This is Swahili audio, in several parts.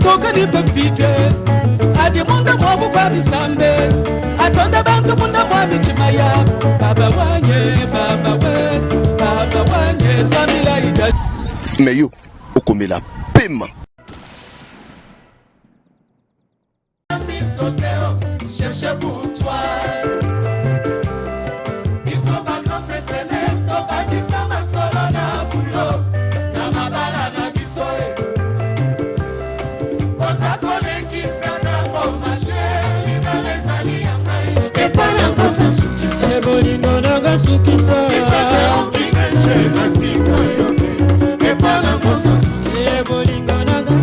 foka ni pafike adi munda mwabu kwa bisambe atonda bantu munda mwabi chimaya baba wanye famila ida meyo okomela pema cherche pour toi ils sont pas grand prétendeur toka disama solo na bulo na mabala na bisoe oza kolekisa na ngoma sheli balezali yangai epana ngosa sukisa bolingo nanga sukisa epana ngosa sukisa bolingo nanga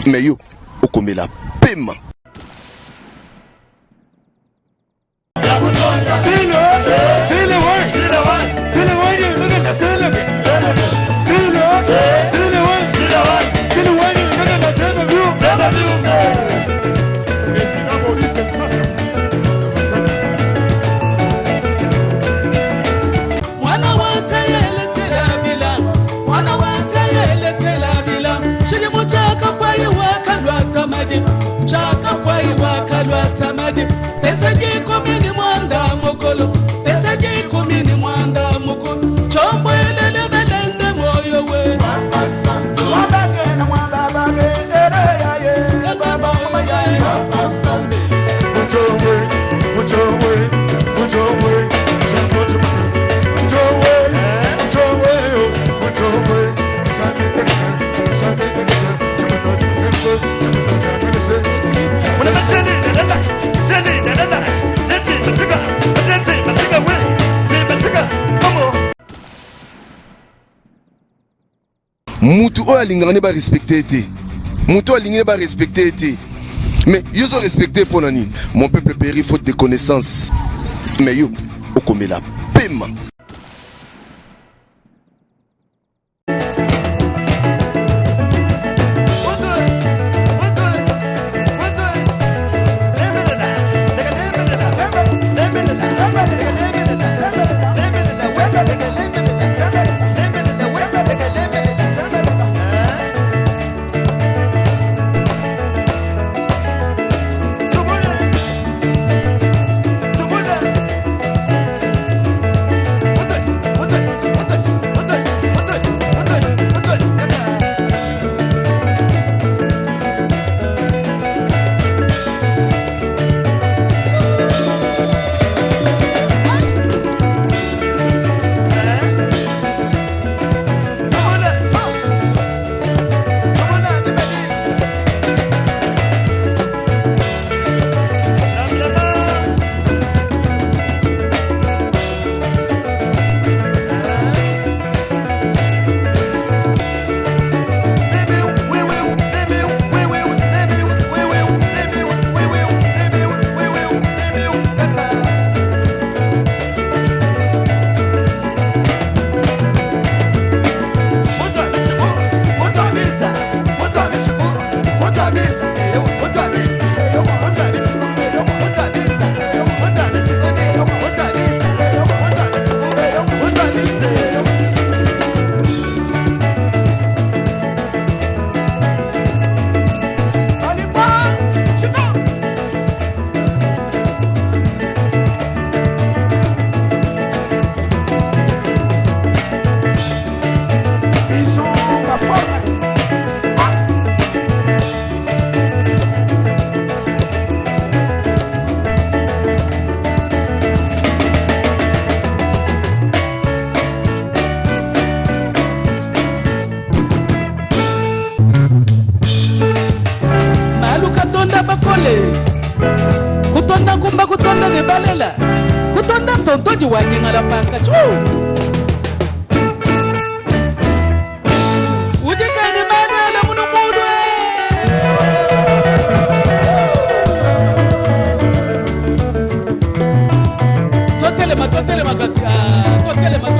meyo okomela pema chaka fai wakalwa tamadi pesa je komini mwanda mokolo pesa je komini mwanda mokolo chombo elele belende moyo we papa santo wabage na mwanda babe ya ye baba ya ye papa santo mucho we mutu oyo alingani ba respecter te mutu alingani ba respecter te mais yo zo respecter pour nani mon peuple périt faute de connaissance mais yo okomela pema kutonda kumba kutonda nebalela kutonda tontoji wanyengala paka chu ujikani manela muno mudwe totelema kasi totelema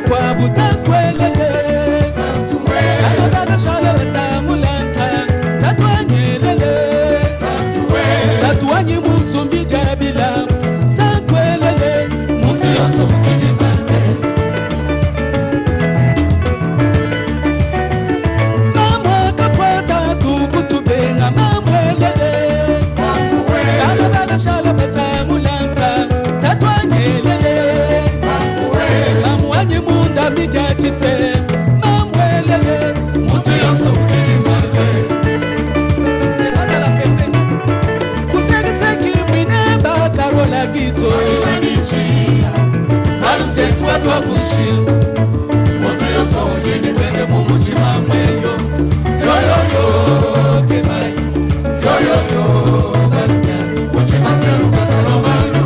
kwa butakwelele Alabala shala batamulanta Tatwanyelele Tatwanyi musumbi jabila Takwelele Mutu yoso mtini mande Mamwa kapwata tukutubenga mamwelele Alabala shala batamulanta Tatwanyelele Mamwanyi munda mijachise Mamwelele Mutu yoso mtini mande Ebazala pepe Kusegi mwine bakarola gito Malusetu watu wakushi Mutu yoso mtini mende mumuchima mweyo Yo yo yo kemai Yo yo yo barunya Muchima selu kazalo malu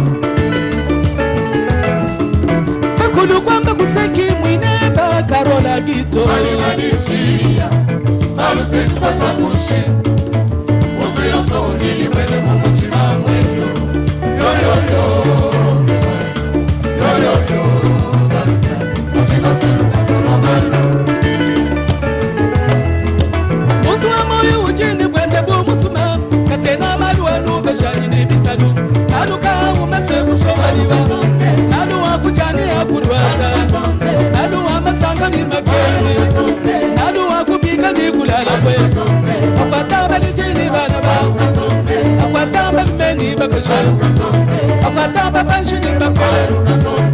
Bakulu kwamba kuseki mwine bakarola gito Malusetu watu wakushi Mutu yoso mtini mende mumuchima mweyo Yo yo yo Yo yo yo barunya Muchima selu kazalo malu Mutu wa moyo ujini mwende bumusuma Katena malu wanu veshani ni bitalu Nalu ka umese kusomaliwa Nalu wa kujani ya kudwata Nalu wa masanga ni mageni Nalu wa kubika ni kulala kwe Akwataba ni jini banaba Akwataba ni meni bakasha Akwataba banshi ni bakwe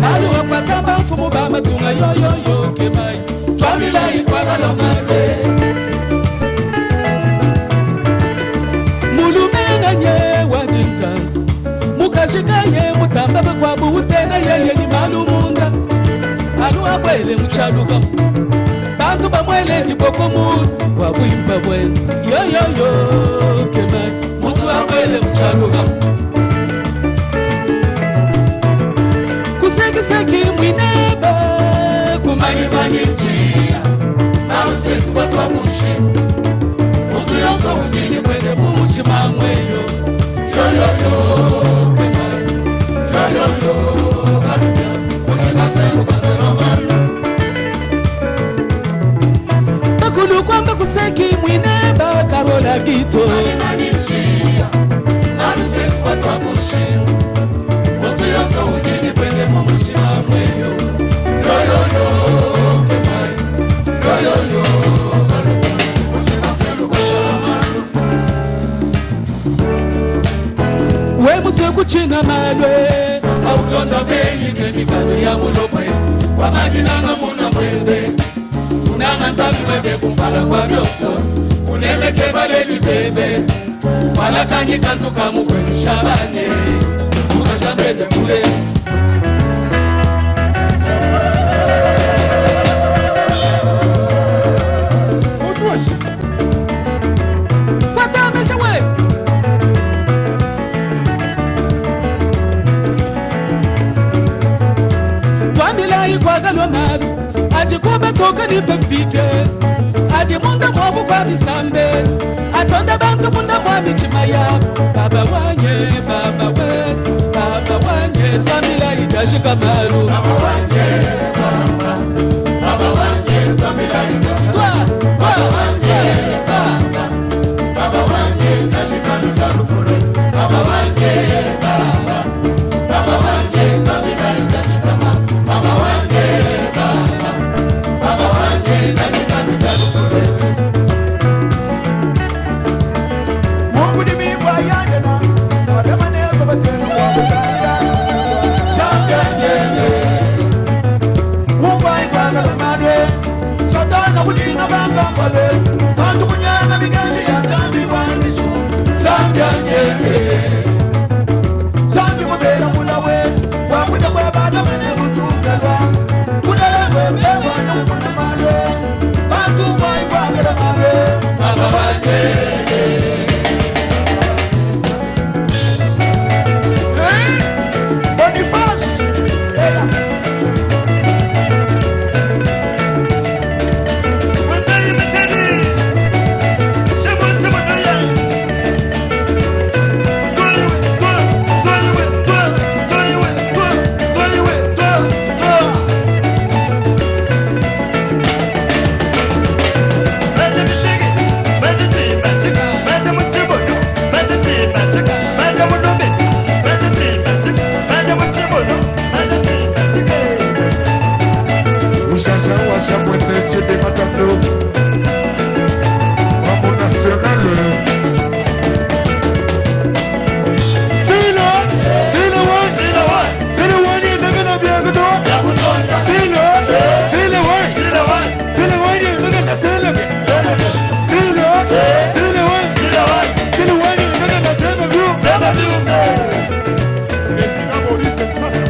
Nalu akwataba mfumu ba matunga yo yo yo kemai Twamila ikwaka lo mare Mulumenganye wajinka Mukashikaye mutambabe kwa buutena yeye ni malumunda Alu abwele mchaluga Bantu bamwele jipokomu Kwa buimba bwele Yo yo yo kemai Mutu abwele mchaluga Kuseki mwineba Kumani manijia Marusetu watu wa mushi Mutu yoso ujini mwende mumuchima mweyo Yo yo yo kemai Yo yo yo barunya Muchima selu kazalo malu Bakulu kwamba kuseki mwineba karola gito Marusetu watu wa mushi Mutu yoso ujini mwende mumuchima mweyo Yo yo yo kemai Yo yo yo barunya Muchima selu kazalo malu We musiku china madwe Aulonda beyi kemikano ya mulopwe Kwa majinanga muna mwende Unanga nzami webe kumpala kwa byoso Uneme kebale ni bebe Wala kanyi kantu kamu kwenu shabanye Mukashambende kule Watamesha we Twambilai kwa galwa maru Aji kube toka nipefike Aji munda mwabu kwa visambe Atonda bantu munda mwabi chimaya Baba wanye, baba we Baba wanye, twambilai kashika maru Baba wanye, baba wanye Twambilai kashika maru Baba wanye, baba wanye Kashika nujaru fure Baba wanye, baba wanye Twambilai kashika maru Baba wanye, baba wanye Kashika nujaru fure Mungu ni mimba yandena Adama ne yakobatenu kwa kutanira Shambyanjene Mungu aigwaga bemadwe Satana kudina banga mbale Bantu kunyanga miganji ya zambi wandisu Shambyanjene Zambi mubela mulawe Wakuja kwa bada mene mutungalwa Kudalewe mewa na muna male Bantu aigwaga bemadwe Baba wanye Boniface Wandai mchani Chacha washa mwene chini matatu Mambo nationale C'est le one C'est le one il est gonna bien good C'est le one C'est le one il est gonna c'est le one il est gonna Président Maurice Sassa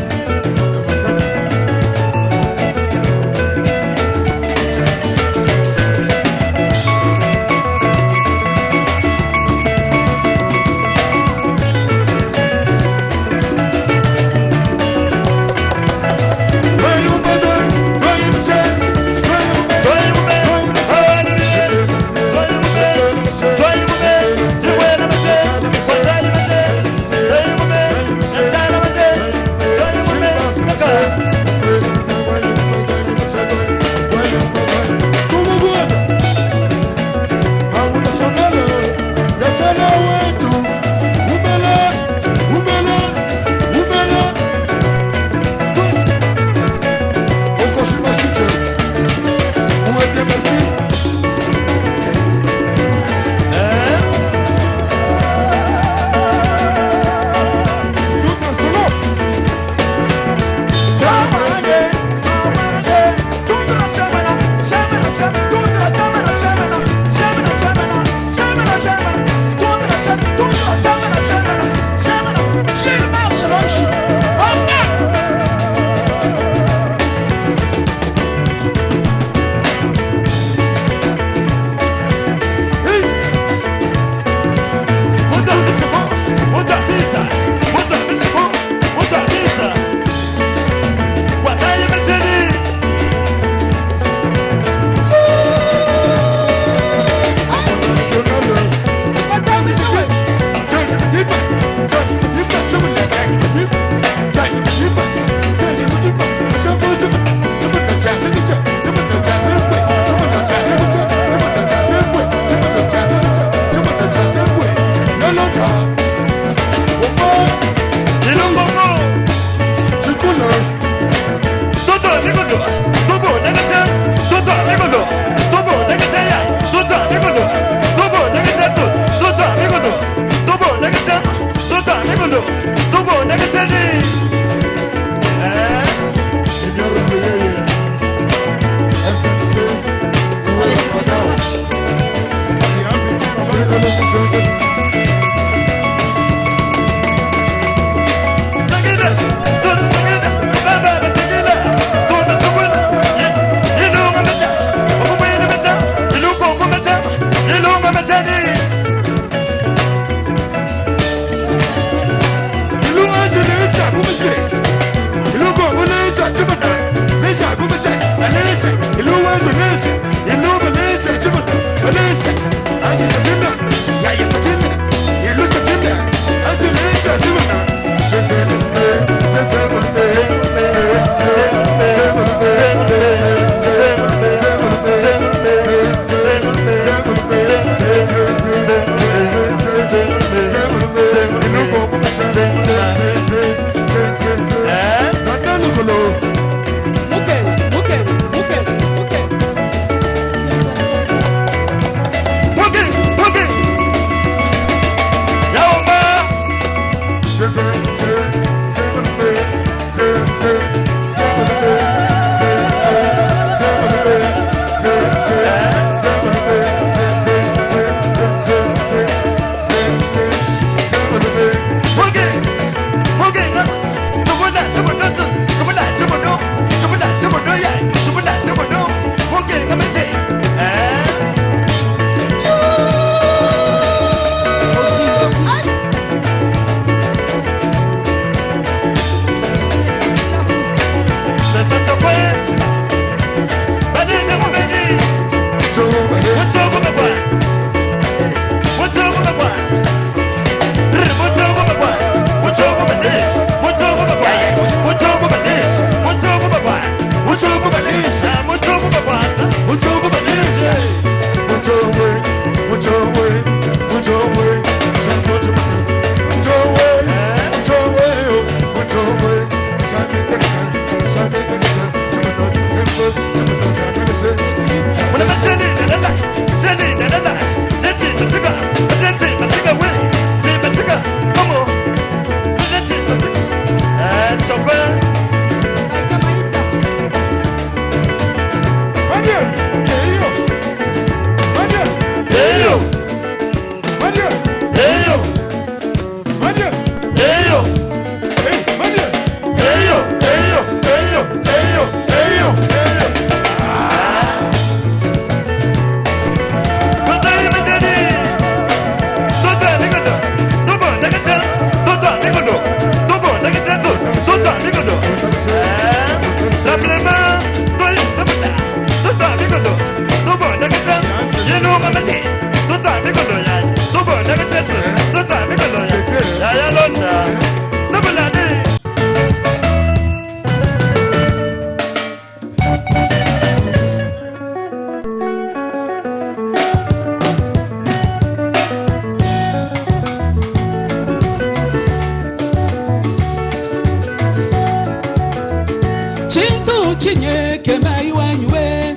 mai wanywe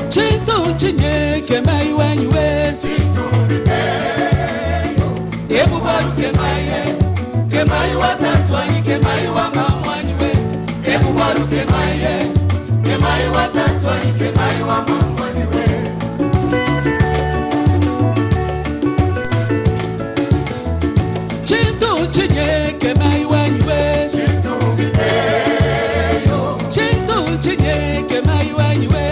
Chintu chinye ke mai wanywe Ebu baru ke mai watatwani ke mai wa mamwanywe Ebu baru ke mai watatwani ke mai wa mamwanywe Chintu chinye ke mai wanywe Chintu chinye ke mai wanywe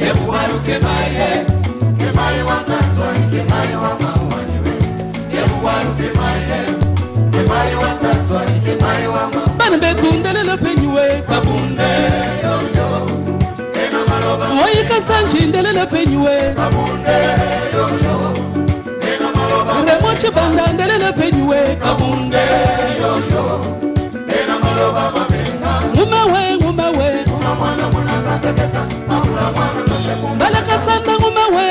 Ebu baru ke mai watatwani ke mai wa mamwanywe Ebu baru ke mai watatwani ke mai wa mamwanywe Bana betundele le penywe kabunde Oyi kasanjindele le penywe kabunde Remochi bandandele le penywe kabunde Ngumewe Balaka sanda ngumewe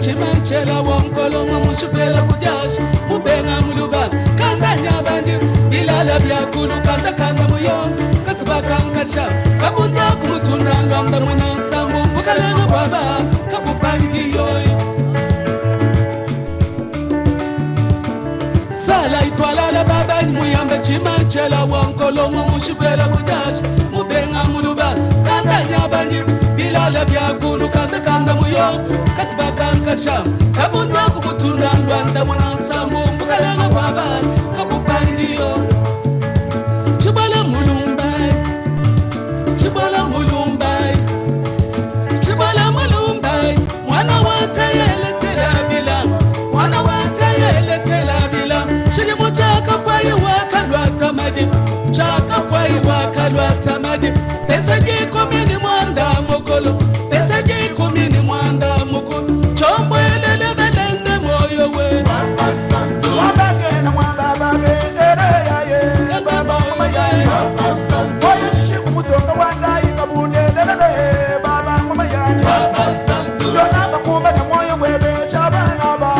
chimanchela wonkolo mamushupela kujash mubenga muluba kanda nyabanje bilala byakulu kanda kanda muyo kasba kankasha kabunda kumutunda ndanda mwana sambu bukalenga baba kabupandi yoy sala itwala la baba ni muyambe chimanchela wonkolo mamushupela kujash mubenga muluba kanda nyabanje bilala byakulu kanda kanda muyo kasba kankasha kabunda kumutunda ndanda mwana sambu bukalenga baba kabupandi yoy chibala mulumbai chibala mulumbai chibala mulumbai mwana watayele telabila mwana watayele telabila shiri muchaka fai wakalwa tamadi chaka fai wakalwa tamadi pesa jiko mini mwanda mokolo pesa jiko mini mwanda mokolo chombo elele belende moyo we wabake na mwanda babe ya ye baba ya ye oye chishiku mutonga wanda ikabunde lelele baba mama ya ye baba santo yona bakumba na moyo webe chabana baba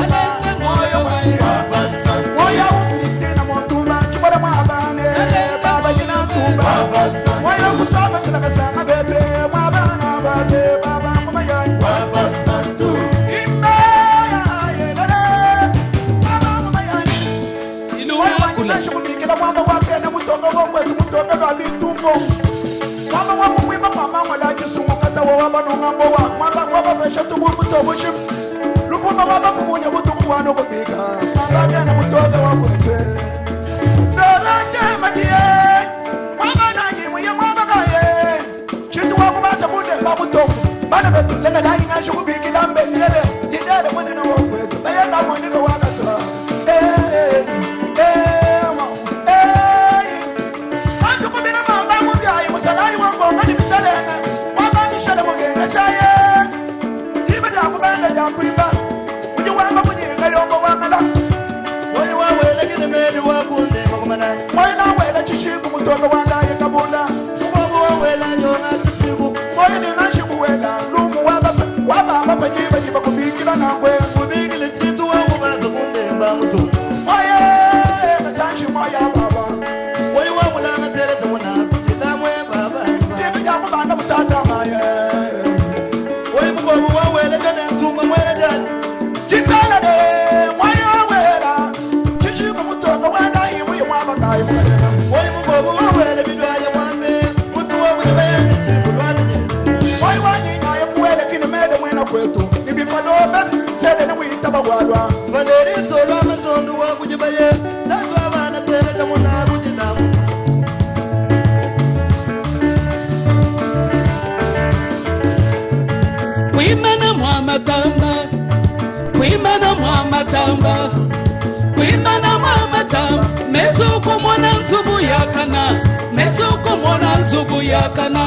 moyo we baba santo moyo Kristina motumba chibara mwabane baba jina tumba baba santo moyo kusaba kila kasanga bebe mwabana babe baba mama ya ye baba santo imba ya ye lele baba mama ya ye ilu yakula kila mwamba wake na mutonga wokwe mutonga gabi tumbo mwamba wamu mwima mama mwada chisumu kata wawaba nungambo wa mwamba waba besha tumu mutobo shim lupuma waba fumunya mutumu wano kubika mwamba jana mutonga wakwete doranje majie mwamba nanyi mwiye mwamba gaye chitu waku basa munde babutomu bana betu lena nanyi ngashu kubiki dambe nilele lidere mwene na wakwete bayenda mwene na wakatla Kuimana mwamatamba mesuko mwana nzubu yakana mesuko mwana nzubu yakana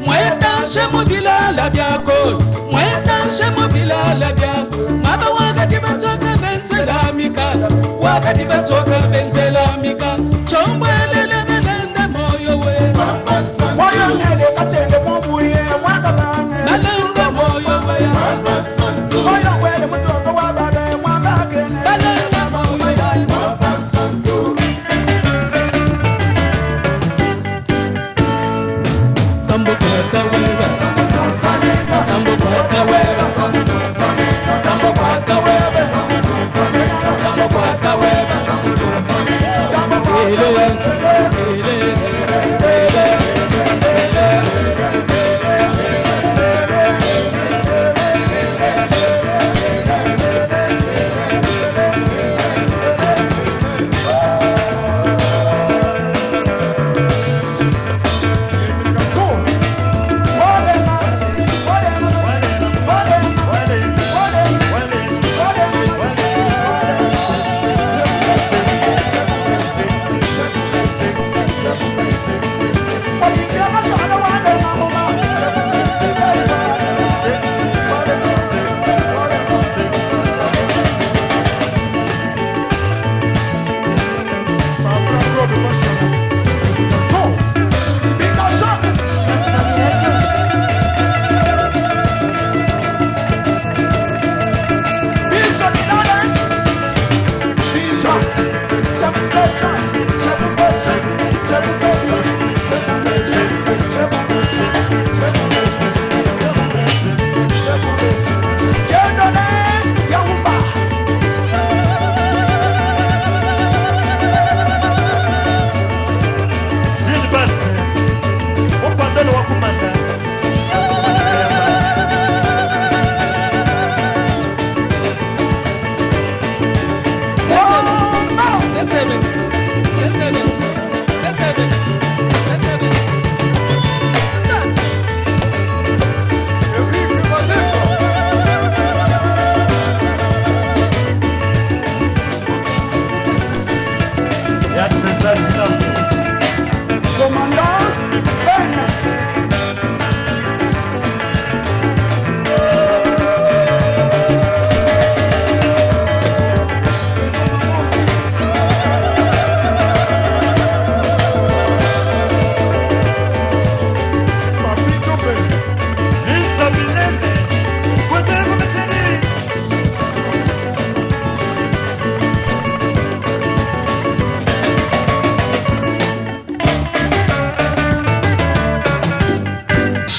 mwetanshe mubilala byako mwetanshe mubilala byako maba wakati batoka benzelamika wakati batoka benzelamika chombo elele belende moyo we moyo nele katende mwabuye mwakabanye belende moyo we moyo wele mutonga wababe mwabakene belende moyo we tambo kwata wewe tambo kwata wewe tambo kwata wewe tambo kwata wewe Olha,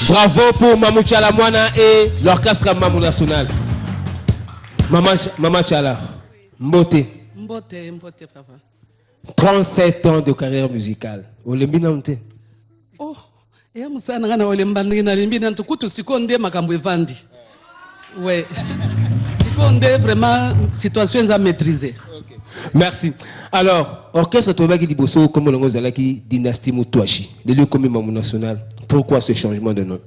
Bravo pour Mamou Tchala Moana et l'orchestre Mamou National. Maman Tchala, Mbote. Mbote, papa. 37 ans de carrière musicale. Olembi na mte. Oh, ya musana ngana olemba ndina limbi na tukutu sikonde makambo evandi. Ouais. Sikonde vraiment situation za maîtriser. Okay. Merci. Alors, orchestre Tobaki Diboso comme l'ongo zalaki dynastie Moutouachi. Le lieu comme Mamou National. Pourquoi ce changement de nom?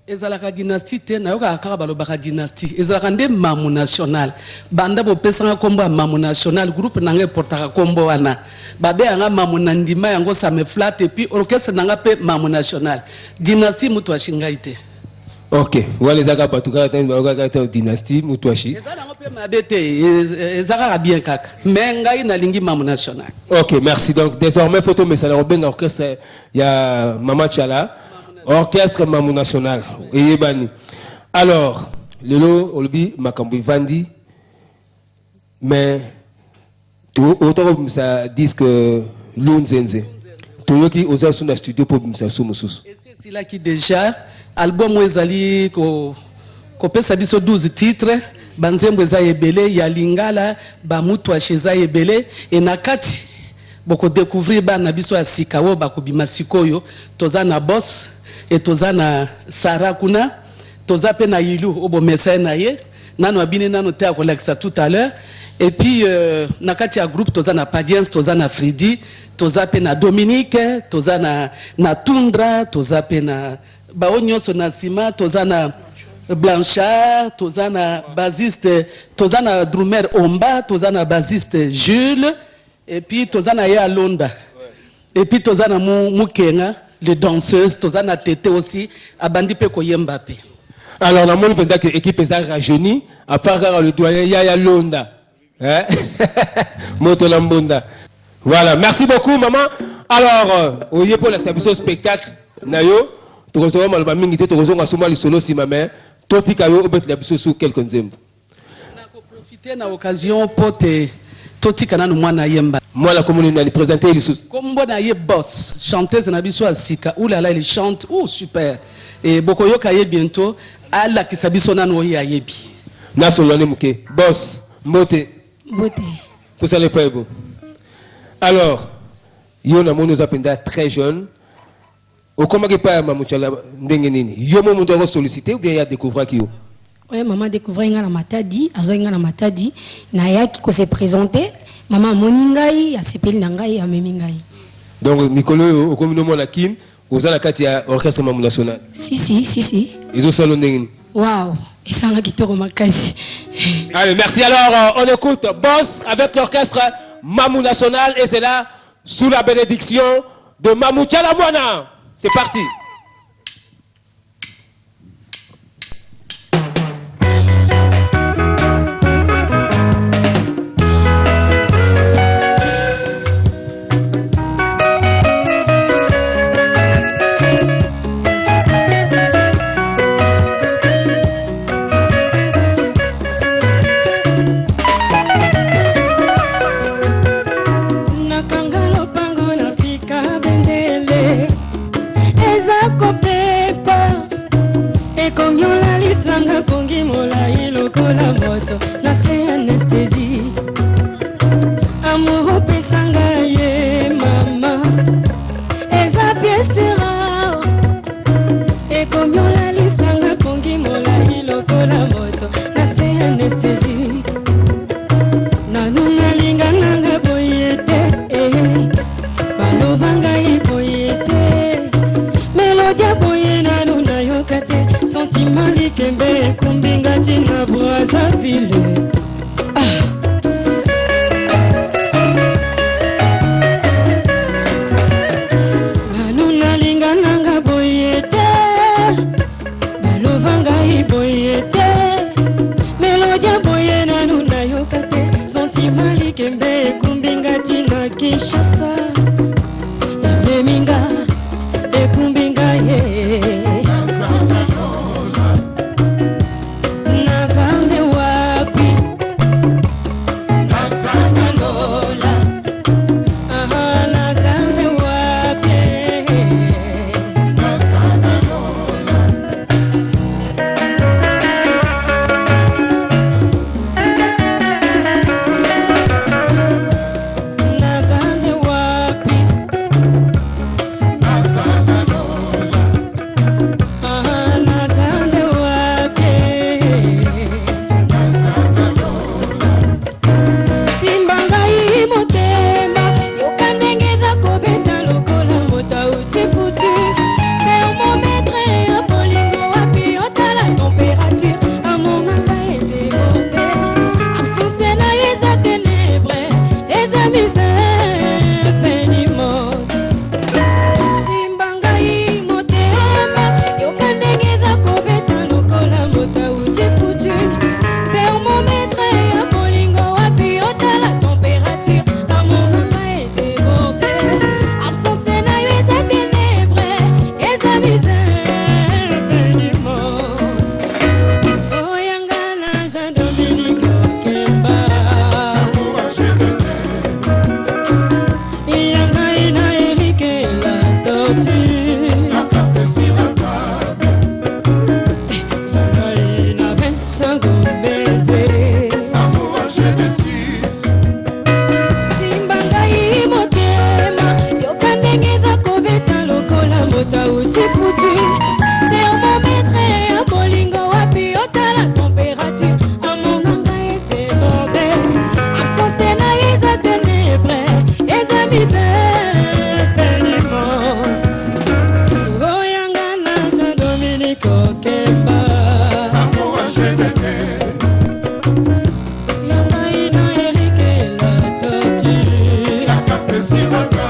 Ezalaka dynastie te na yoka akaka balobaka dynastie ezalaka nde Mamou National banda bopesanga kombo ya Mamou National groupe nanga portaka kombo wana babe anga Mamou Nandima yango ça me flatte et puis orchestre nanga pe Mamou National dynastie Moutouachi ngaite. Ok, voilà les aga batuka ta dynastie Moutouachi. Ezalaka pe mabete ezalaka bien kaka mais ngai na lingi Mamou National. Ok, merci. Donc désormais photo message Robin orchestre ya Mama Tchala. Orchestre Mamou National. Alors, Lelo Olbi Makambu Vandi, mais autant que ça dit que Lunzenze. Tout qui osa sur le studio pour ça sous Moussous. C'est là qui déjà album Wezali ko pesa biso 12 titres, banzembo za ebele ya lingala ba Moutouachi za ebele et nakati boko découvrir ba na biso ya sikawo ba ko bimasikoyo toza na boss et toza na Sarakuna, toza pe na Yilu obo message na ye, nano abine nano te akolakisa tout à l'heure. Et puis na kati ya groupe toza na Padiens, toza na Fridi, toza pe na Dominique, toza na Tundra, toza pe na baonyoso na Sima, toza na Blanchard, toza na bassiste, toza na drummer Omba, toza na bassiste Jules, et puis toza na ya Londa. Et puis toza na Mukenga. Les danseuses, Tozana Tété aussi, Abandi pe koyemba pe. Alors, la monde que l'équipe est rajeunie, à part le doyen Yaya Londa. Hein? Moto Lambonda. Voilà, merci beaucoup, maman. Alors, au lieu pour l'exhibition spectacle, Nayo, tu reçois mal mingi, tu reçois souvent le solo si ma mère, Toti Kayo, au bet la biso sous quelques nzembo. On a profité de l'occasion pour te. Toti kananu mwana yemba. Moi la commune a présenté les sous. Comme bon aye boss, chanteuse na biso asika. Ouh là là, il chante, oh super. Et bokoyo kaye bientôt, ala kisabiso nanu oye ayebi. Na solone muke, boss, Mbote. Mbote. Vous allez pas beau. Alors, yo na mono zapenda très jeune. Au comment que pas Mamou Tchala ndenge nini? Yo mo ndo solliciter ou bien ya découvrir qui yo? Oui, maman découvrait nga na Matadi, azoinga na Matadi, na yaki ko se présenter, maman moningai, ya sepeli na ngai, ya memingai. Donc mikolo au communo mo la kin, oza na kati ya orchestre Mamou National. Si. Ils ont salon ndenge ni. Wow, et ça nga kitoko makasi. Allez, merci. Alors on écoute Boss avec l'orchestre Mamou National et c'est là sous la bénédiction de Mamou Tchala Moana. C'est parti. Nazambe wapi mota uti futu thermomètre ya bolingo wapi otala température amonanga edébordé absence na eza ténèbre eza misère infiniment oyanga na Jean Dominique Okemba yanga ina Eric la tortue la carte simaka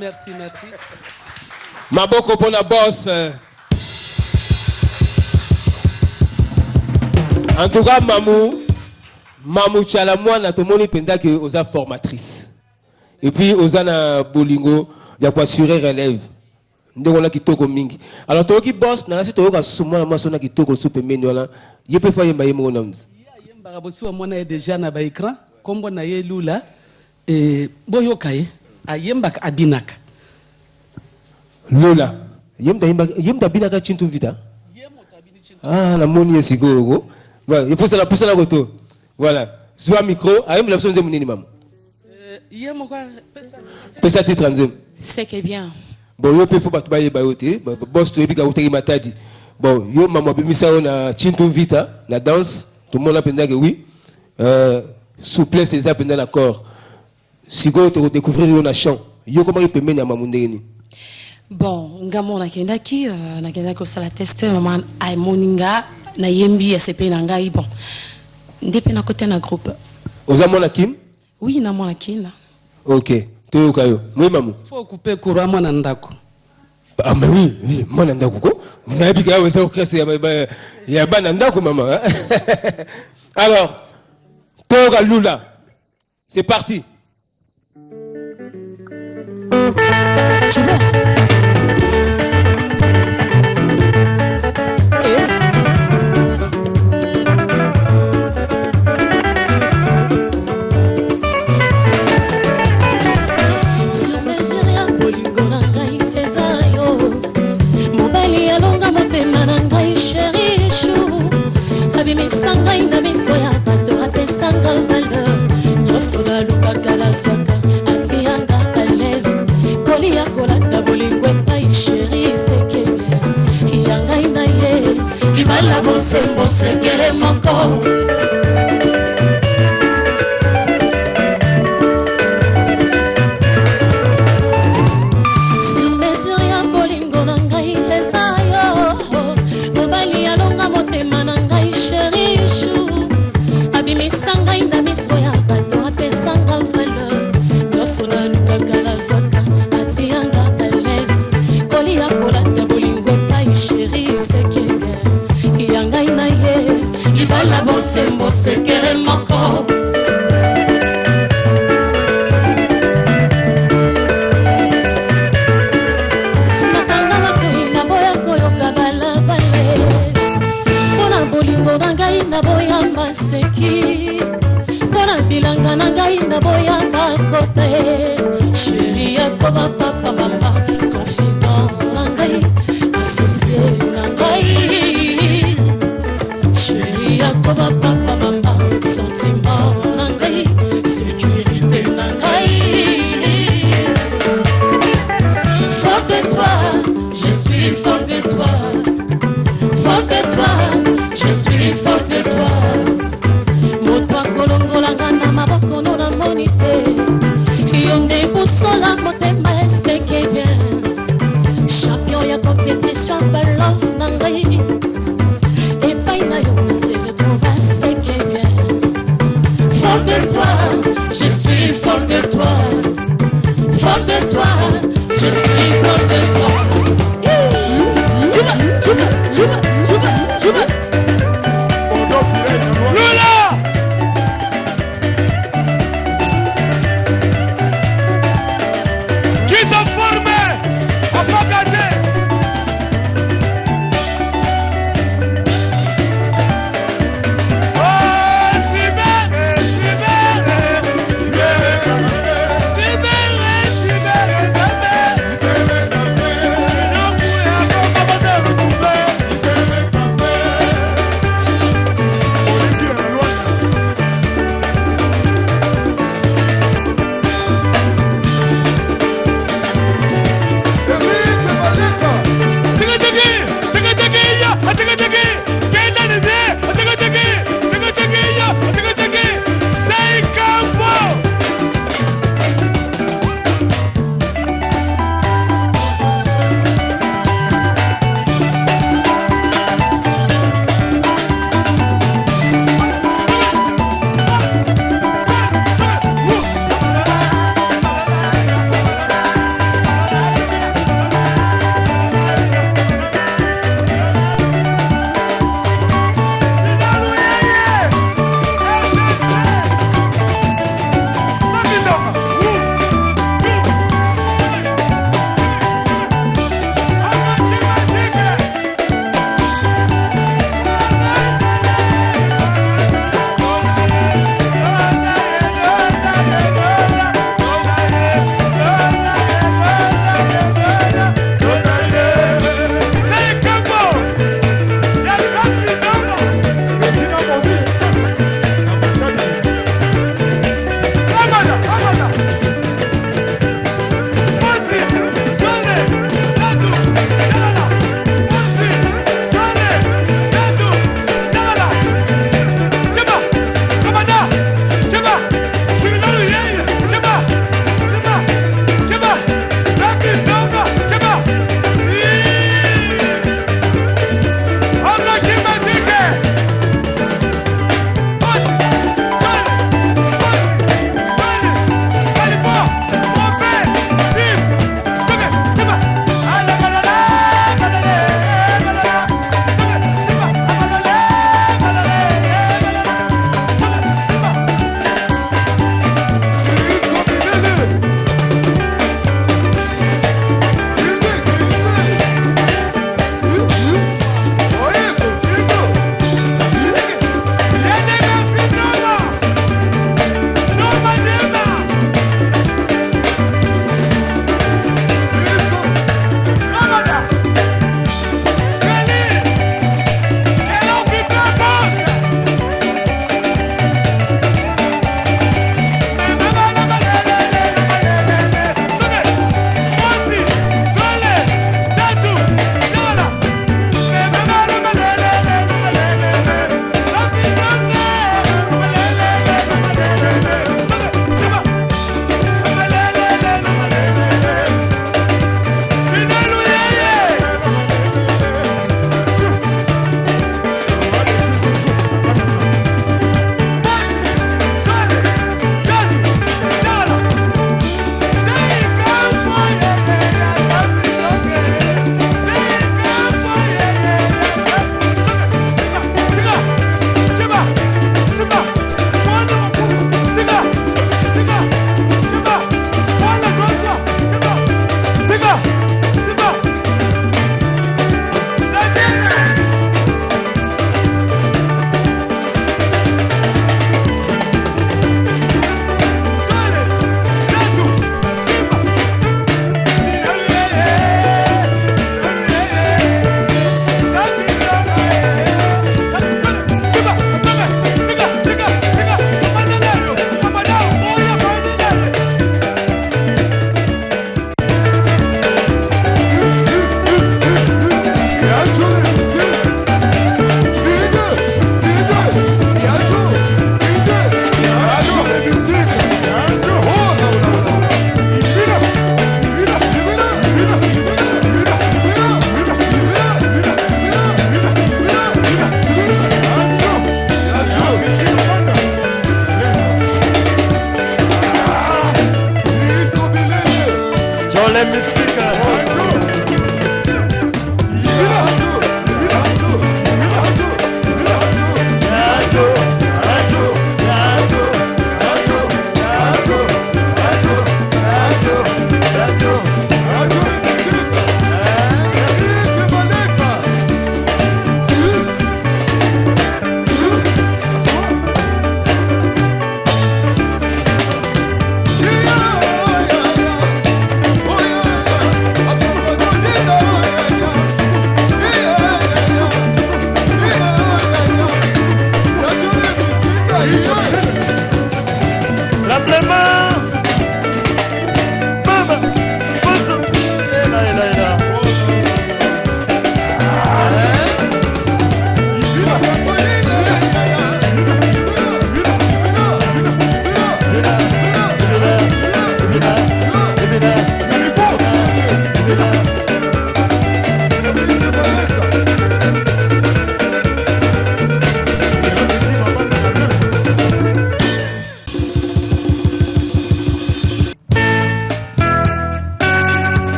Merci, merci. Maboko pour la boss. En tout cas, Mamou Tchalamouana, tout le monde pense que vous êtes formatrice. Et puis, vous êtes bolingo, il y a quoi assurer relève. Alors, tu qui boss, tu as souvent un maçon qui toque au soupe mignon. Il peut faire un bail mon homme. Il y a déjà un écran, comme on a eu Lula, et Boyokaye, à Yembak Abinak. Lola, Yemda Binaka Chintu Vita. Ah, la monie est go. Voilà, il faut ça la photo. Voilà. Soit micro, à la personne de mon minimum. Pesa titre en zem. C'est que bien. Bon, yo peut faut pas bailler bayoté, boss to ebika uteri matadi. Bon, yo maman bimisa na Chintu Vita, la danse, tout le monde a pensé que oui. Souplesse des appels dans l'accord. Si vous découvrir un chant, yo comment il peut mener à mamundeni. Bon, ngamo nakendaki ko sala test maman ay moninga na yembi ya CP nanga bon. Ndepe na côté na groupe. Ozamona Kim? Oui, na mona kina. OK. Toyo kayo. Oui maman. Faut couper courant mona ndako. Ah mais oui, mona ndako ko. Na bika wa sa okrese ya bana ndako maman. Alors, Toga Lula. C'est parti. Tu vois? Sur mesure ya bolingo na ngai eza yo mobali alonga motema na ngai sheri chou abimisa ngai na miso ya bato apesanga valeur nyonso nalukaka nazwaka atianga alaise kolia kolata bolingo epai sheri sekebia ya ngai na ye libala bosembo sekele moko. Bosembo sekere moko nakanga matoi na boya koyoka balabale mpona bolingo na ngai na boya maseki mpona bilanga na ngai na boya makote sheri yakoba papa mama confident na ngai asocie na ngai yakoba papa mama sentiment na ngai sécurité na ngai. Fort de toi, je suis fort de toi. Fort de toi, je suis fort de toi. Moto akolongolanga na maboko no na monite yo nde busola motema eseke bien champion ya compétition balove na ngai epai na yo fort de toi, je suis fort de toi. Fort de toi, je suis fort de toi. Juba, juba, juba, juba, juba. Lula! Qui t'a formé à Fablaté?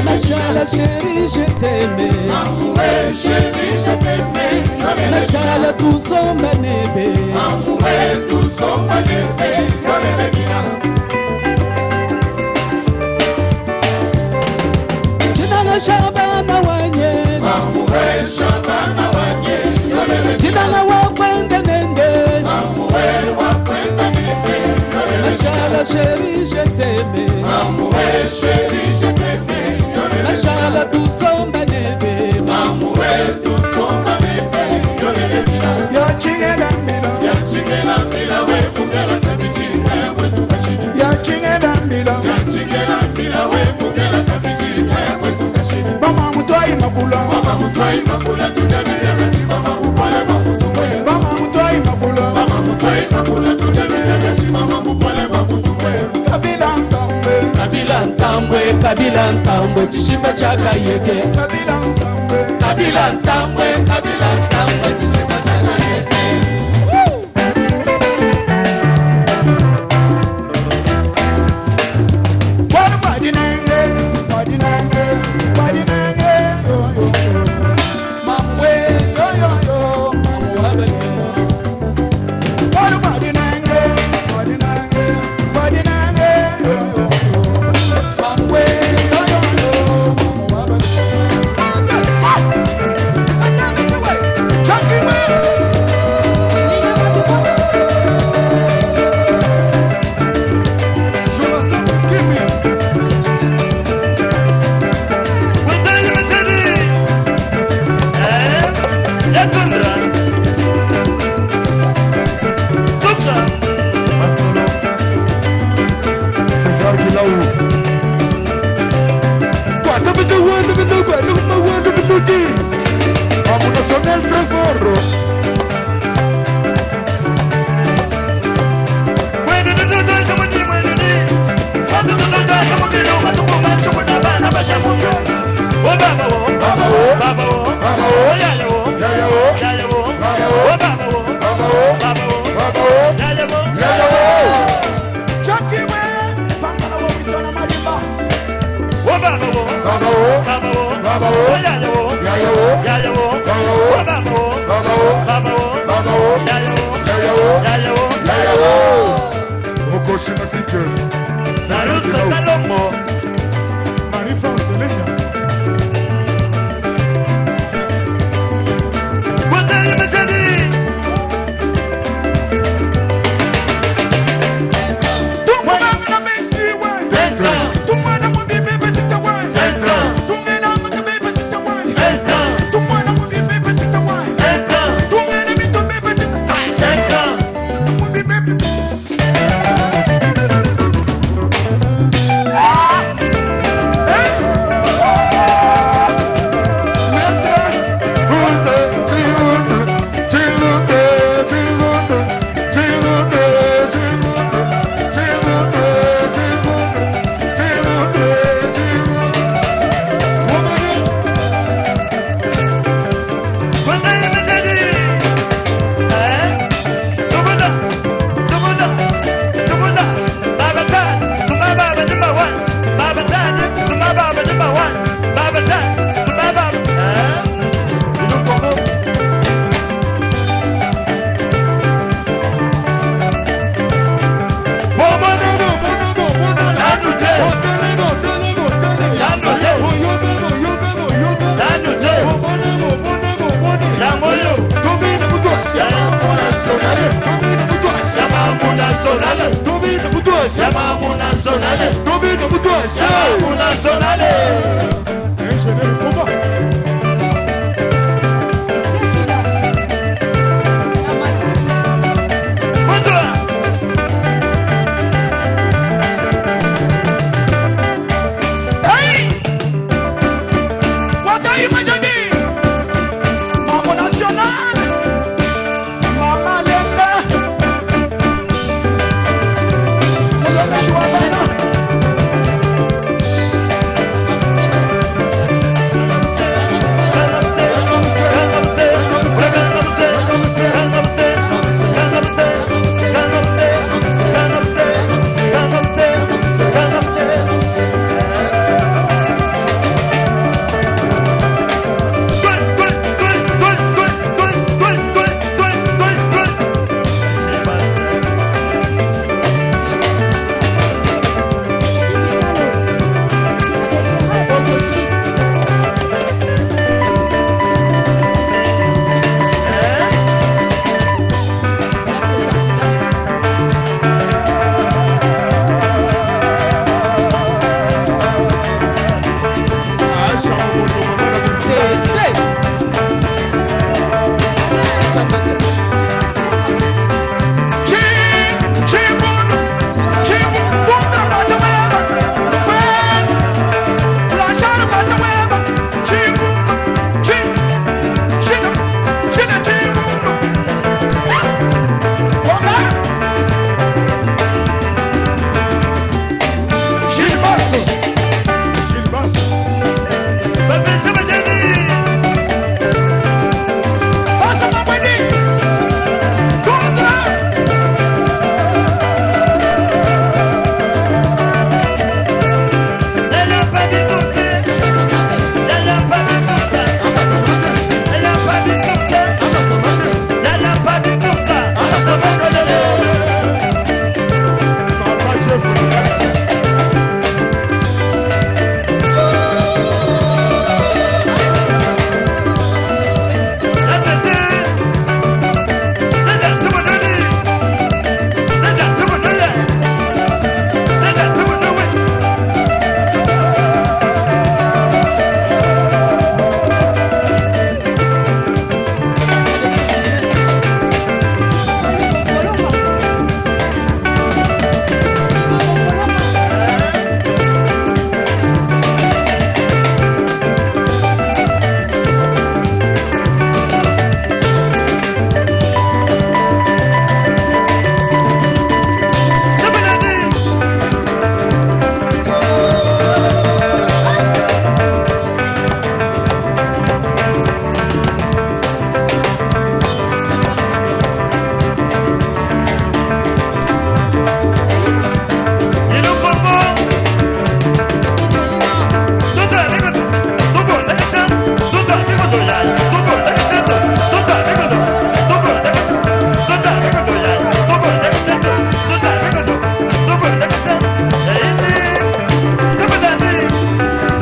Machala chérie je t'aime, chérie je t'aime, Machala tout son banébé, tout son banébé, Jinanga Shabana wanye, Shabana wanye, Jinanga wakwende nende, wakwenda nende, Machala chérie je t'aime, chérie je t'aime, Machala tout son banébé, tout son banébé, ya chingela mbila we mungela kabiji we tukashidi, ya chingela mbila we mungela kabiji we tukashidi, Mama mutwai makula tudani ya gachi mama mupole mafutuwe, Mama mutwai makula tudani ya gachi mama mupole mafutuwe, Kabila Ntambwe chishimba chaka yeke Kabila Ntambwe chishimba chaka yeke Wait. Vámonos con el transforro.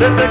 Yes,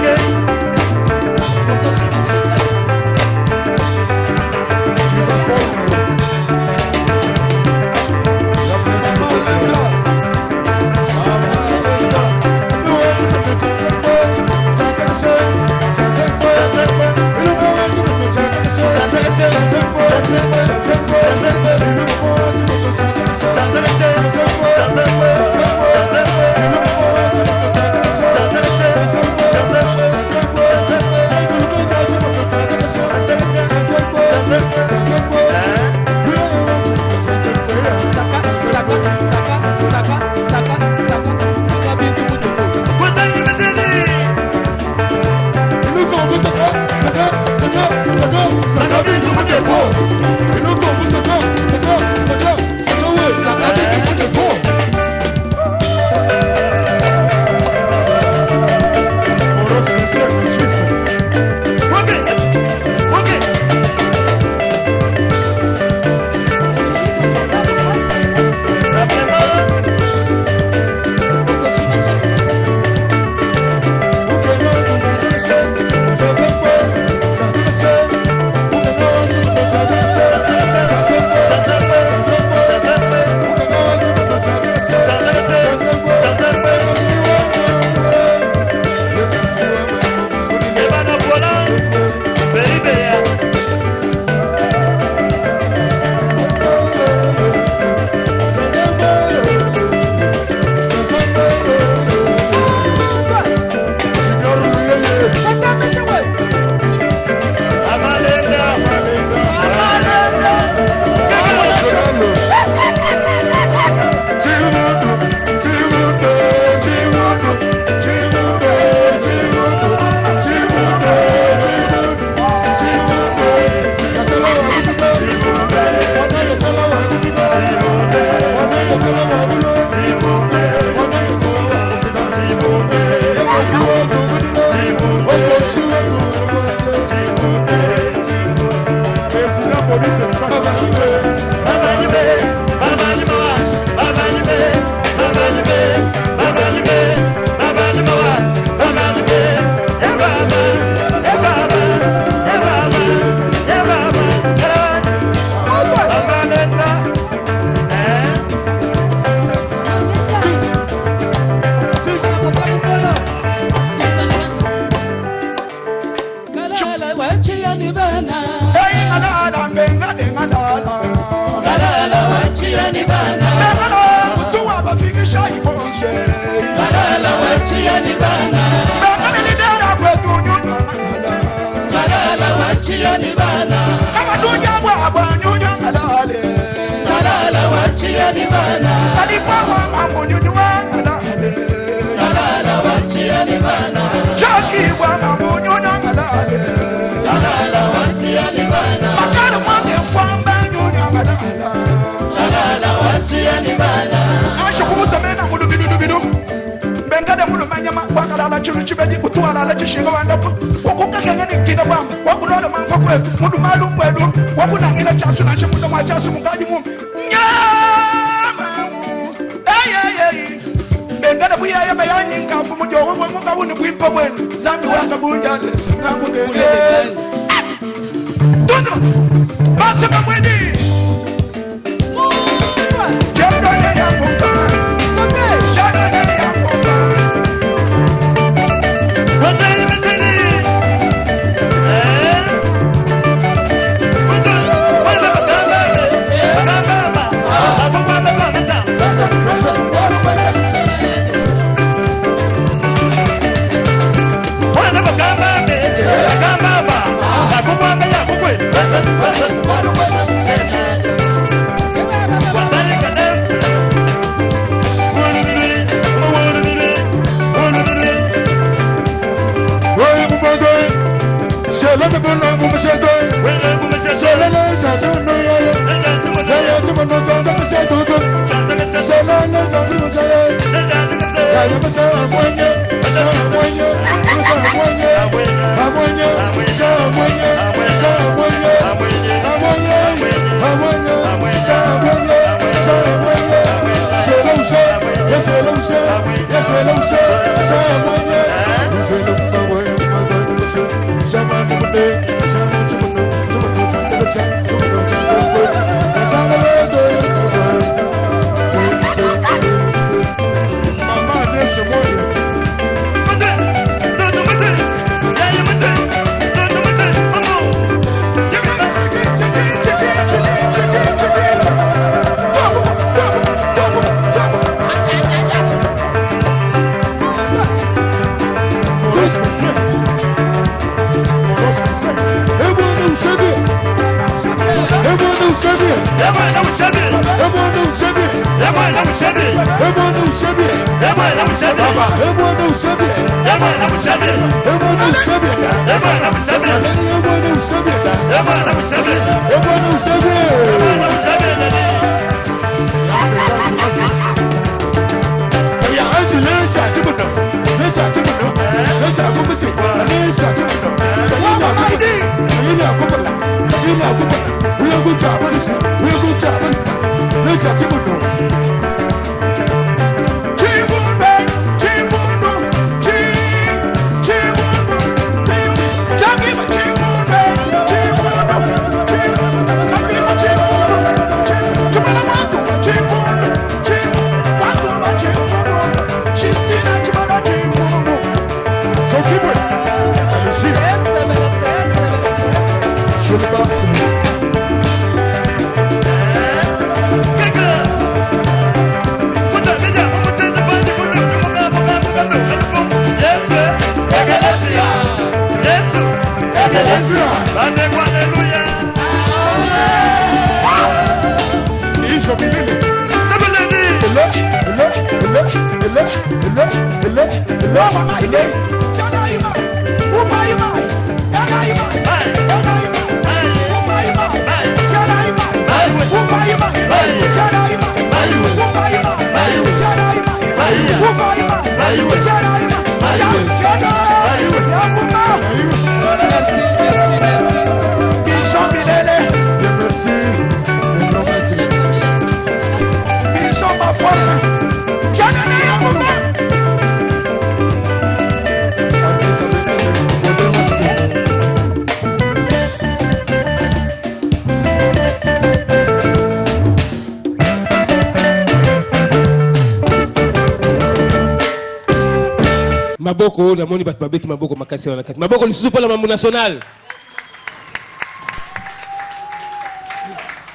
Maboko, la moni bat babeti maboko makasi wana kati. Maboko le sous pour la mamou nationale.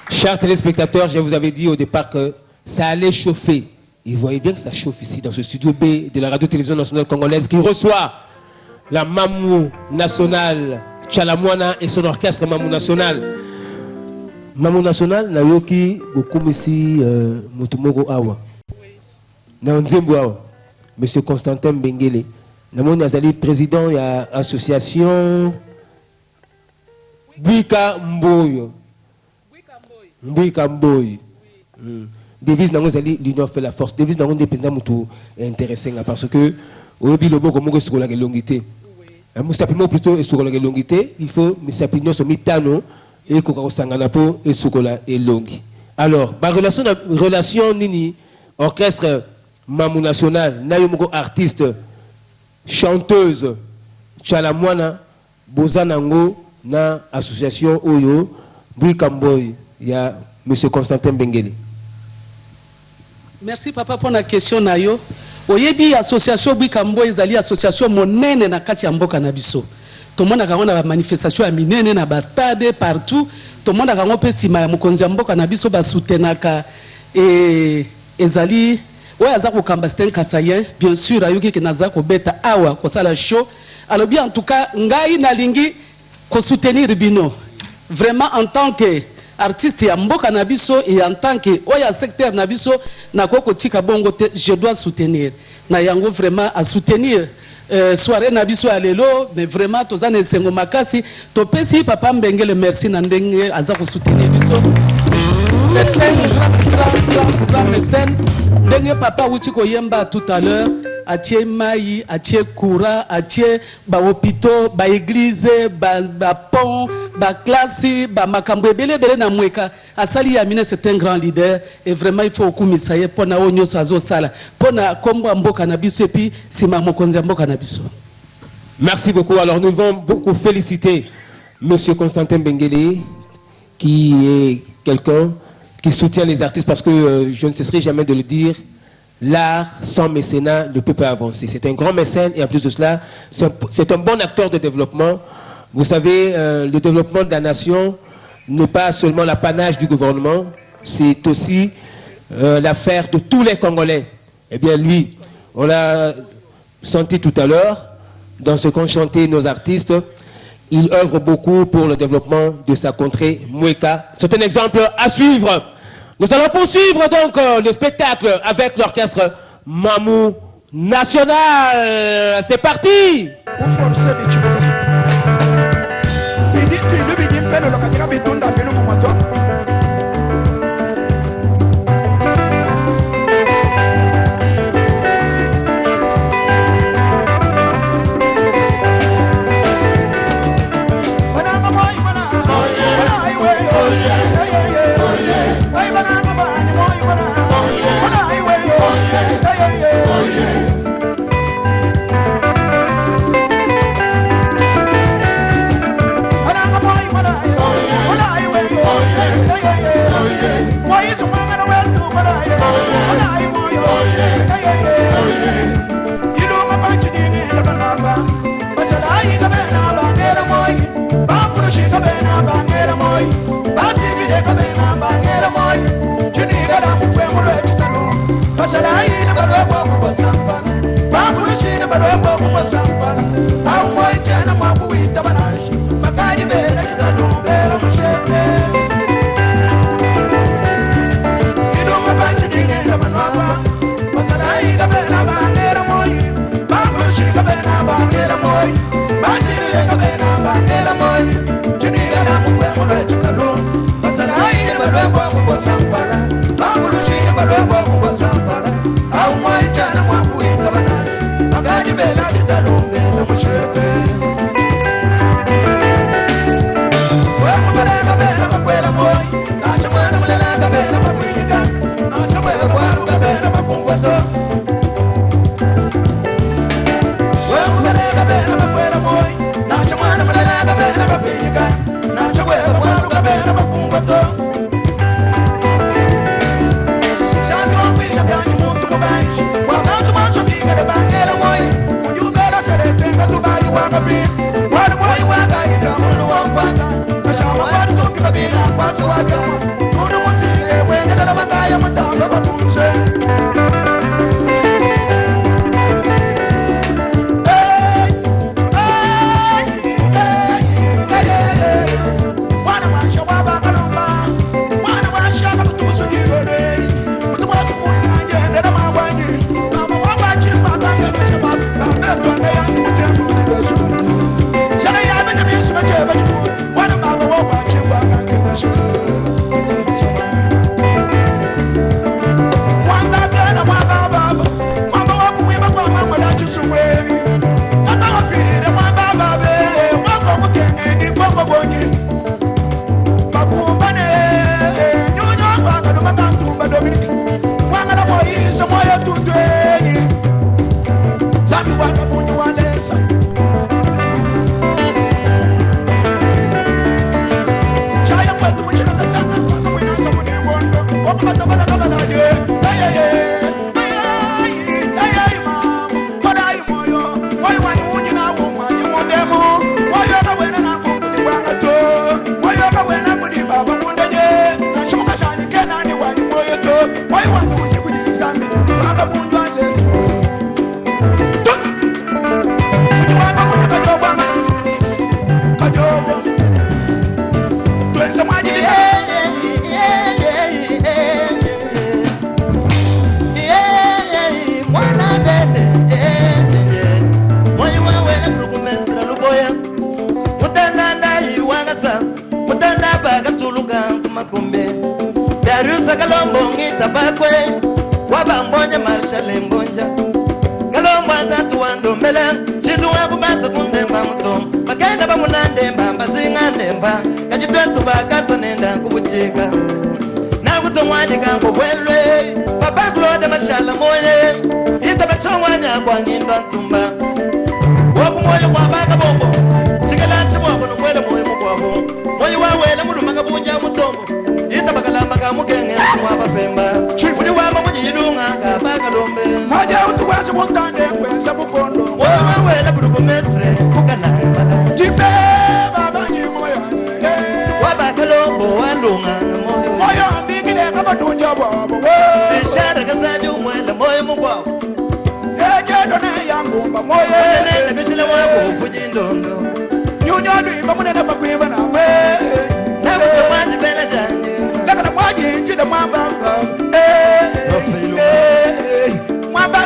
Chers téléspectateurs, je vous avais dit au départ que ça allait chauffer. Et vous voyez bien que ça chauffe ici dans ce studio B de la radio-télévision nationale congolaise qui reçoit la mamou nationale Tchalamwana et son orchestre mamou national. Mamou national na yoki beaucoup ici mutumoko awa. Na nzembo awa. Monsieur Constantin Bengele. Namoni azali président de l'association Bwika Mboyo. Bwika Mboyo. Devise nango azali l'union fait la force. Devise nango ndependa mutu intéressé parce que oyebi loboko moko sukola ke longité. Musapimo plutôt sukola ke longité, il faut misapinyo so mitano et ko sangana po et sukola et longi. Alors, ba relation nini orchestre Mamou national, Nayomoko artiste, chanteuse, Tchalamwana, Bozanango, na association Oyo, Bwikamboy, il y a M. Constantin Bengele. Merci papa pour la question nayo. Oyebi association Bwikamboy, zali association monene na kati ya mboka na biso. Tout le monde a une manifestation à minene na bastade partout. Tout le monde a une pesima ya mokonzi ya mboka na biso ba soutenaka et ezali. Oui, Azako Kambastin Kasaye, bien sûr, Ayuki Kenazako Beta Awa, Kosala Show. Alors bien, en tout cas, Ngai Nalingi, ko soutenir Bino. Vraiment, en tant qu'artiste, ya Mboka Nabiso, et en tant que Oya secteur Nabiso, Nakoko Tika Bongote, je dois soutenir. Nayango vraiment à soutenir. Soirée Nabiso à l'élo, mais vraiment, Tozane Sengo Makasi, Topesi, Papa Mbengele, merci Nandenge, Azako soutenir Biso. C'est un grand mécène. Dernier papa Wichiko Yemba tout à l'heure, Atie Maï, Atie Koura, Atie ba hôpitaux, ba église, ba pont, ba classe, ba makambo belé na mweka. Asali Yamine c'est un grand leader et vraiment il faut okumisaye pona onyo sazo sala. Pona kombo mboka na biso et puis sima mokonzi mboka na biso. Merci beaucoup. Alors nous devons beaucoup féliciter monsieur Constantin Bengele qui est quelqu'un qui soutient les artistes parce que je ne cesserai jamais de le dire, l'art sans mécénat ne peut pas avancer. C'est un grand mécène et en plus de cela, c'est un bon acteur de développement. Vous savez, le développement de la nation n'est pas seulement l'apanage du gouvernement, c'est aussi l'affaire de tous les Congolais. Eh bien lui, on l'a senti tout à l'heure, dans ce qu'ont chanté nos artistes, il œuvre beaucoup pour le développement de sa contrée Mweka. C'est un exemple à suivre. Nous allons poursuivre donc le spectacle avec l'orchestre Mamou National. C'est parti. Mwamba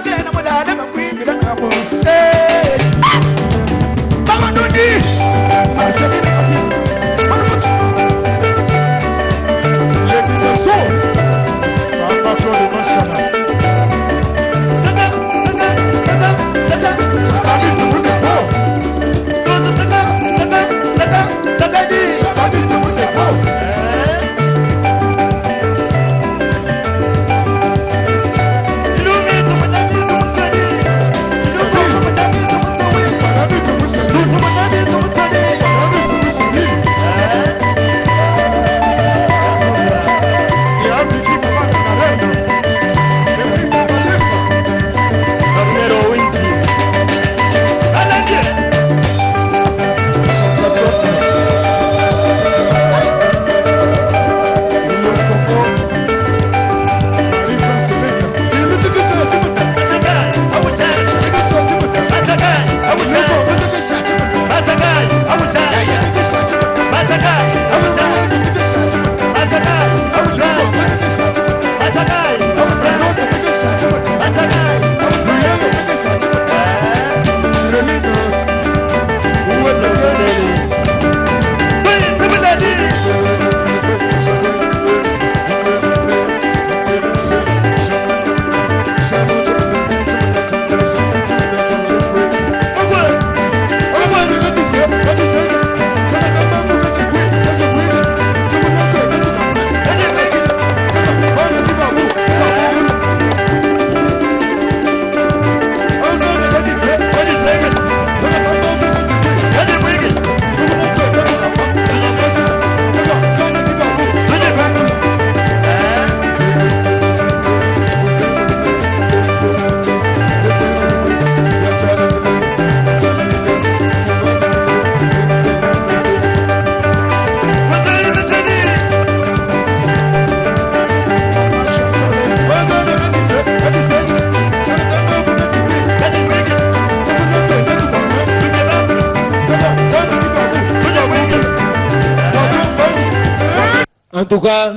En tout cas,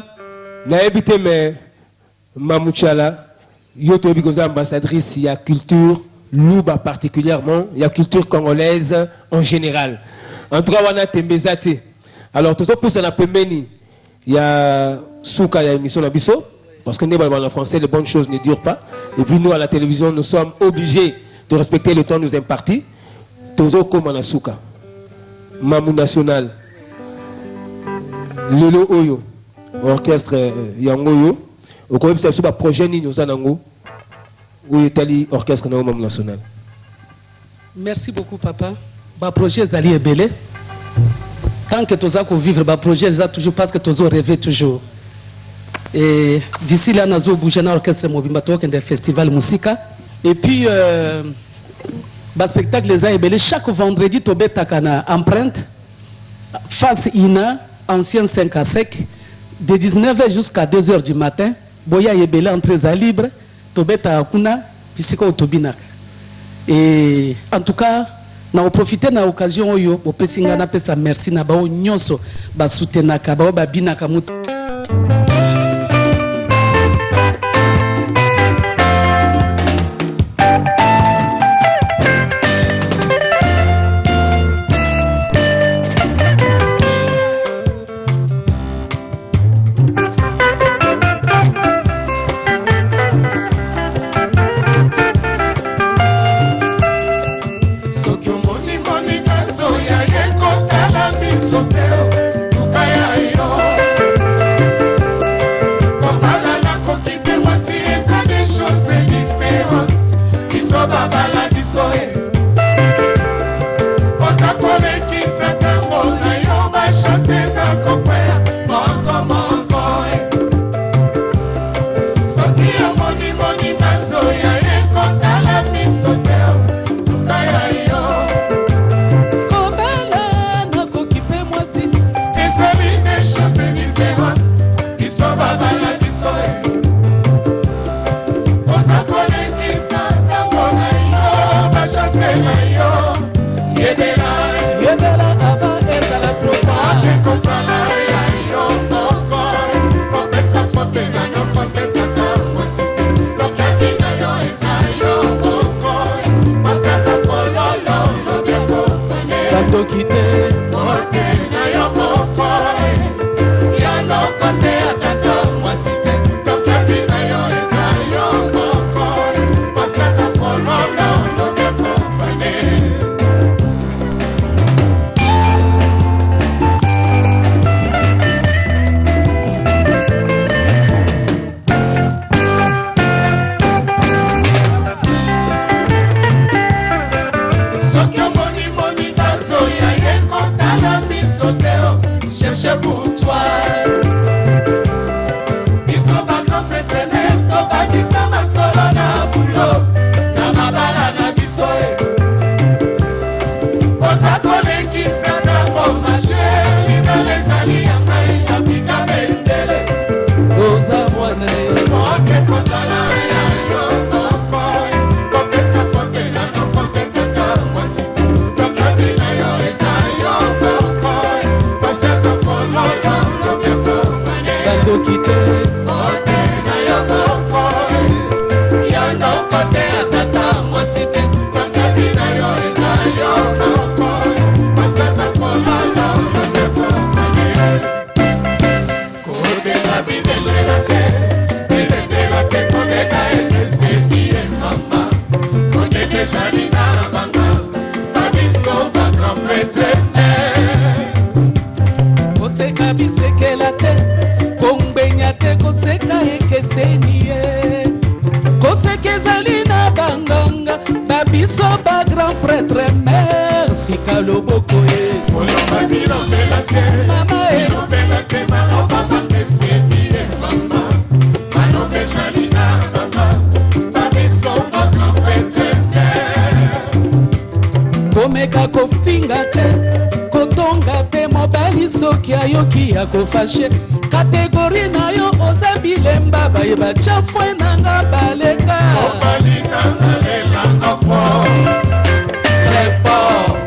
naebite me Mamouchala, Yoto Bigoza ambassadrice, il y a culture, Louba particulièrement, il y a culture congolaise en général. En tout cas, on a Tembezate. Alors, tout ça pour ça, il y a Souka, il y a émission Nabiso, parce que nous, en français, les bonnes choses ne durent pas. Et puis, nous, à la télévision, nous sommes obligés de respecter le temps nous imparti. Tozo comme en Souka, Mamou National, Lelo Oyo, orchestre Yangoyo, au cours de ce projet, nous avons un orchestre Mamou National. Merci beaucoup, papa. Le projet Zali est belé. Tant que tu as vivre, le projet est toujours parce que tu as rêvé toujours. Et d'ici là, nous avons bougé dans l'orchestre Mobimba Token des festivals musica. Et puis, le spectacle est belé. Chaque vendredi, tu as empreinte face Ina, ancien 5 à sec, de 19h jusqu'à 2h du matin. Boya est belé entre les libres. Tu as kuna, pisiko tobina. Et en tout cas, na profiter na occasion oyo bopesinga na pesa merci na bao nyonso ba soutenaka bao ba binaka mutu. Catégorie na yo ozabile mbaba yeba chafwe nanga baleka très fort.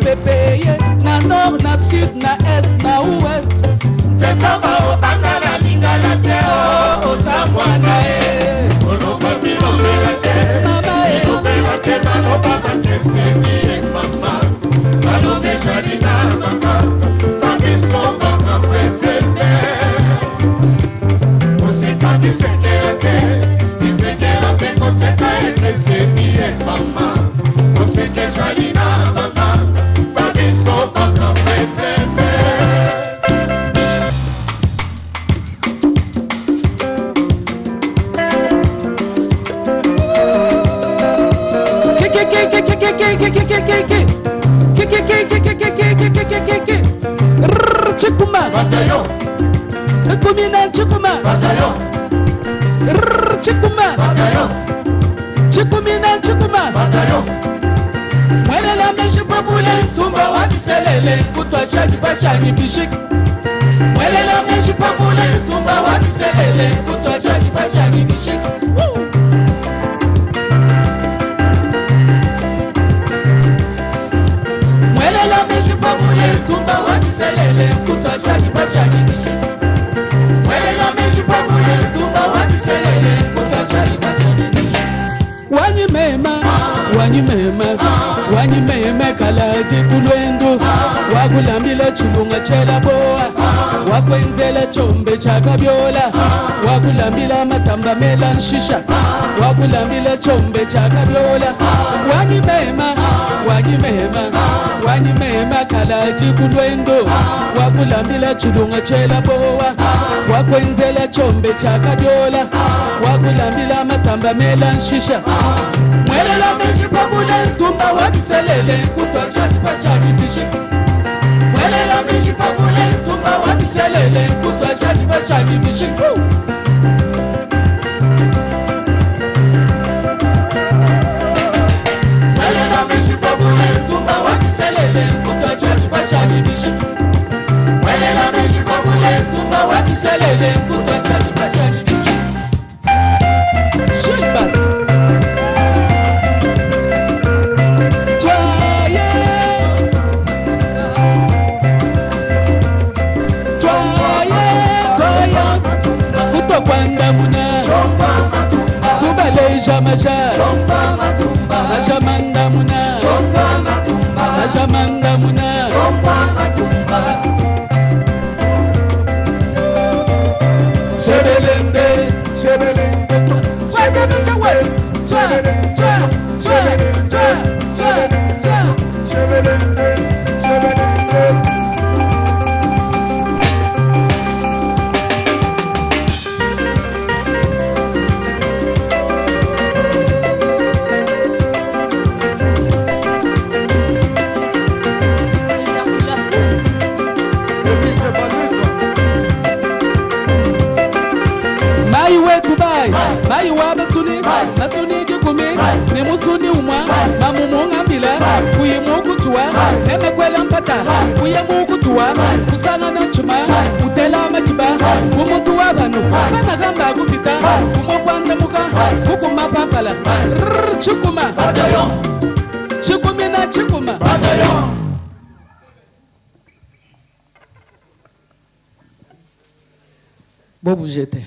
le pays na nord na sud na est na ouest nzekaba obanga na lingana te oza mwana e oloba bilobela te mama e bilobela te baloba bakeseni e mama balobe jalina baka babiso baka pretende oseka bisekela te bisekela te koseka ekeseni e mama oseke jalina baka babiso baka pretende. Chikuma batayo Kumina chikuma batayo Chikuma batayo Chikumina chikuma batayo Mwele la meshi pabule tumba wabiselele kutwa chani bachani bishik Mwele la meshi pabule tumba wabiselele kutwa chani bachani bishik la meshi pabule tumba wabiselele kutwa chani bachani bishi Mwele la meshi pabule tumba wabiselele kutwa chani bachani bishi Wanyi mema kalaji kulwendu Wakulambila chilunga chela boa Wakwenzela chombe chakabiola Wakulambila matamba mela nshisha Wakulambila chombe chakabiola Wanyi mema kalaji kulwendu Wakulambila chilunga chela boa Wakwenzela chombe chakabiola Wakulambila matamba mela nshisha Mwele la meshi pabule tumba wabiselele kutwa chani bachani bishi Mwele la meshi pabule tumba wabiselele kutwa chani bachani bishi Mwele la meshi pabule tumba wabiselele kutwa chani bachani bishi Mwele la meshi pabule tumba wabiselele kutwa chani bachani bishi Shilbas Kwanda muna kubale jamaja ajamanda muna ajamanda muna sebelende wakamisha we sebelende Mai wa basuni kikumi ni musuni umwa mamumunga mbila kuyimu kutua neme kwela mpata kuyimu kutua kusanga na chuma utela majiba kumutu wa banu mana gamba kupita kumokwanda muka kukumapapala chukuma chukumi na chukuma Bobo jete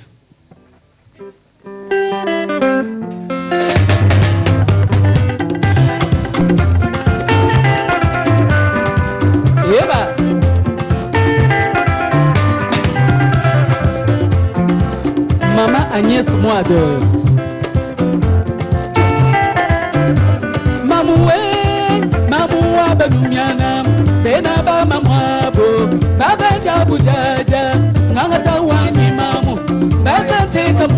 Maman Agnès Moade Mamou abalumiana Benaba mamwabo Baba jabu jaja Ngangata wani mamu Baka teka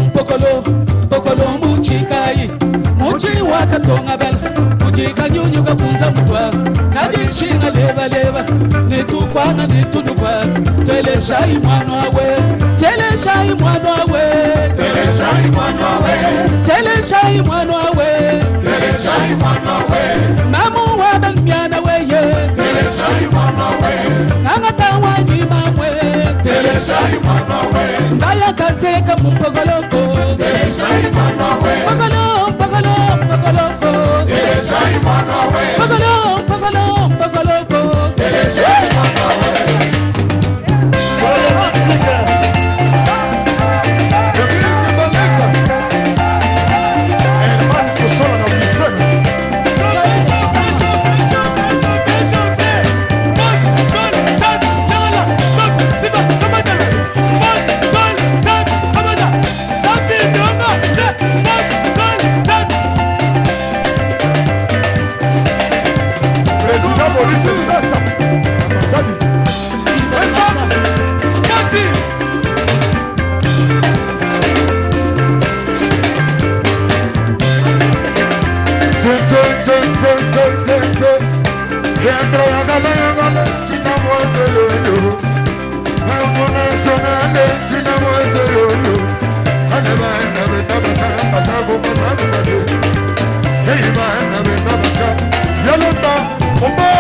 Pokolo muchikai Muchi wakatonga bela Mujika nyunyuka kunza mutwa Kaji shinga leva Nitukwana nitudukwa Tele shai mwano awe Tele shai mwano awe Mamu waban miana weye Ngangata wani mamwe Mbaya kateka mpogoloko Pogoloko polisi sasa amatadi kasi Yandra yagala yagala china mote yoyo Hamuna sonale china mote yoyo Haneba nabe nabasa basago basago base Hey man nabe nabasa Yalota Omba